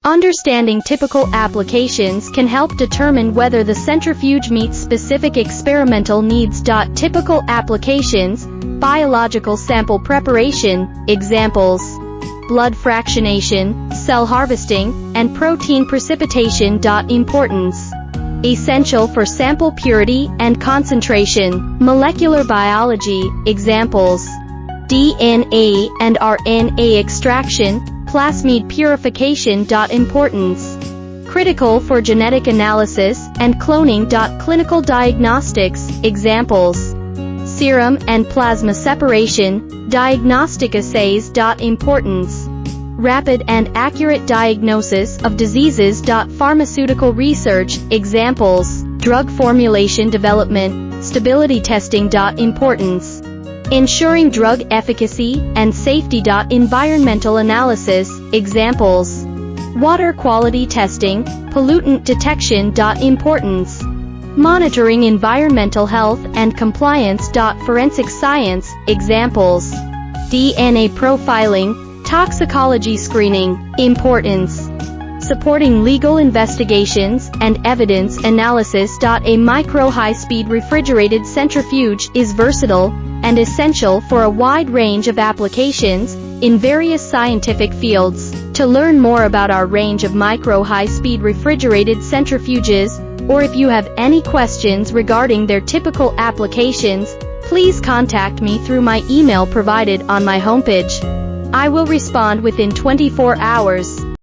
Understanding typical applications can help determine whether the centrifuge meets specific experimental needs. Typical applications: biological sample preparation, examples: blood fractionation, cell harvesting, and protein precipitation. Importance: essential for sample purity and concentration. Molecular biology, examples: DNA and RNA extraction, plasmid purification. Importance: critical for genetic analysis and cloning. Clinical diagnostics, examples: serum and plasma separation, diagnostic assays. Importance: rapid and accurate diagnosis of diseases. Pharmaceutical research, examples: drug formulation development, stability testing. Importance: ensuring drug efficacy and safety. Environmental analysis, examples: water quality testing, pollutant detection. Importance: monitoring environmental health and compliance. Forensic science, examples: DNA profiling, toxicology screening. Importance: supporting legal investigations and evidence analysis. A micro-high-speed refrigerated centrifuge is versatile and essential for a wide range of applications in various scientific fields. To learn more about our range of micro-high-speed refrigerated centrifuges, or if you have any questions regarding their typical applications, please contact me through my email provided on my homepage. I will respond within 24 hours.